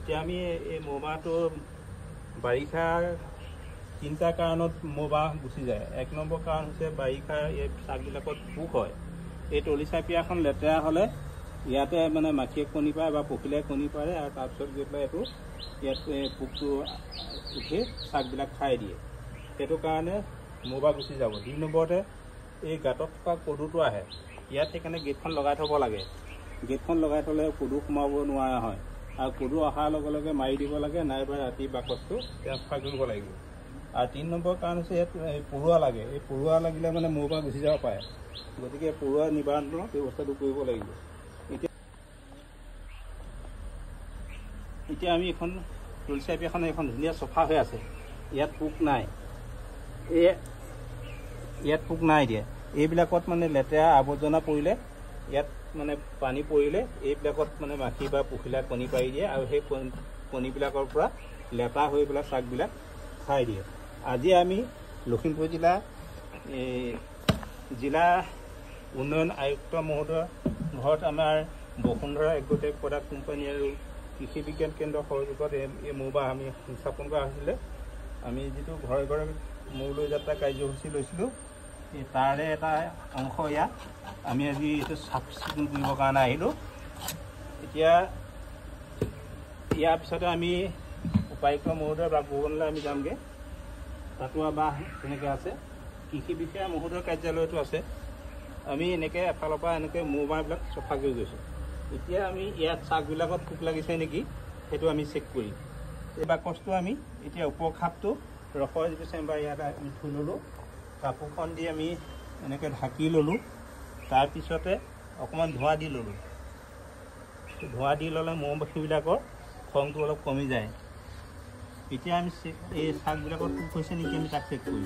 এতিয়া আমি এই মৌবাহটো বাৰিষাৰ তিনিটা কাৰণত মৌবাহ গুচি যায়। এক নম্বৰ কাৰণ হৈছে বাৰিষাৰ এই শাকবিলাকত পোক হয়। এই তলিচাপিয়াখন লেতেৰা হ'লে ইয়াতে মানে মাখিয়ে কণী পাৰে বা পখিলাই কণী পাৰে, আৰু তাৰপিছত গৈ পেলাই এইটো ইয়াত পোকটো উঠি শাকবিলাক খাই দিয়ে। সেইটো কাৰণে মৌবাহ গুচি যাব। ২ নম্বৰতে এই গাঁতত থকা পদুটো আহে। ইয়াত সেইকাৰণে গেটখন লগাই থ'ব লাগে। গেটখন লগাই থ'লে পদু সোমাব নোৱাৰা হয়, আৰু পদু অহাৰ লগে লগে মাৰি দিব লাগে, নাইবা ৰাতি বাকচটো ট্ৰেন্সফাৰ কৰিব লাগিব। আৰু ৩ নম্বৰ কাৰণ হৈছে ইয়াত পৰুৱা লাগে। এই পৰুৱা লাগিলে মানে মৌবাহ গুচি যাব পাৰে, গতিকে পৰুৱা নিবাৰণৰ ব্যৱস্থাটো কৰিব লাগিব। এতিয়া আমি এখন তলিচাপিয়াখন এখন ধুনীয়া চফা হৈ আছে, ইয়াত পোক নাই। ইয়াত পোক নাই দিয়া। এইবিলাকত মানে লেতেৰা আৱৰ্জনা পৰিলে, ইয়াত মানে পানী পৰিলে এইবিলাকত মানে মাখি বা পখিলা কণী পাৰি দিয়ে, আৰু সেই কণীবিলাকৰ পৰা লেটা হৈ পেলাই শাকবিলাক খাই দিয়ে। আজি আমি লখিমপুৰ জিলা উন্নয়ন আয়ুক্ত মহোদয়ৰ ঘৰত আমাৰ বসুন্ধৰা এগ্ৰোটেক প্ৰডাক্ট কোম্পানী আৰু কৃষি বিজ্ঞান কেন্দ্ৰৰ সহযোগত এই মৌবাহ আমি স্থাপন কৰা হৈছিলে। আমি যিটো ঘৰে ঘৰে মৌ লৈ যাত্ৰা কাৰ্যসূচী লৈছিলোঁ, তাৰে এটা অংশ ইয়াত আমি আজি এইটো চাফ চিকুণ কৰিবৰ কাৰণে আহিলোঁ। এতিয়া ইয়াৰ পিছতে আমি উপায়ুক্ত মহোদয় বাসভৱনলৈ আমি যামগৈ। তাতো আমাৰ তেনেকৈ আছে, কৃষি বিষয়া মহোদয়ৰ কাৰ্যালয়তো আছে। আমি এনেকৈ এফালৰ পৰা এনেকৈ মৌবাহবিলাক চফা কৰি গৈছোঁ। এতিয়া আমি ইয়াত শাকবিলাকত পোক লাগিছে নেকি সেইটো আমি চেক কৰিম। এই বাকচটো আমি এতিয়া ওপৰ খাপটো ৰসৰ যিটো চেম্বাৰ ইয়াত আমি থৈ ল'লোঁ, কাপোৰখন দি আমি এনেকৈ ঢাকি ল'লোঁ। তাৰপিছতে অকণমান ধোঁৱা দি ল'লোঁ। ধোঁৱা দি ল'লে মৌ মাখিবিলাকৰ খংটো অলপ কমি যায়। এতিয়া আমি এই শাকবিলাকত পোক হৈছে নেকি আমি তাক চেক কৰিম।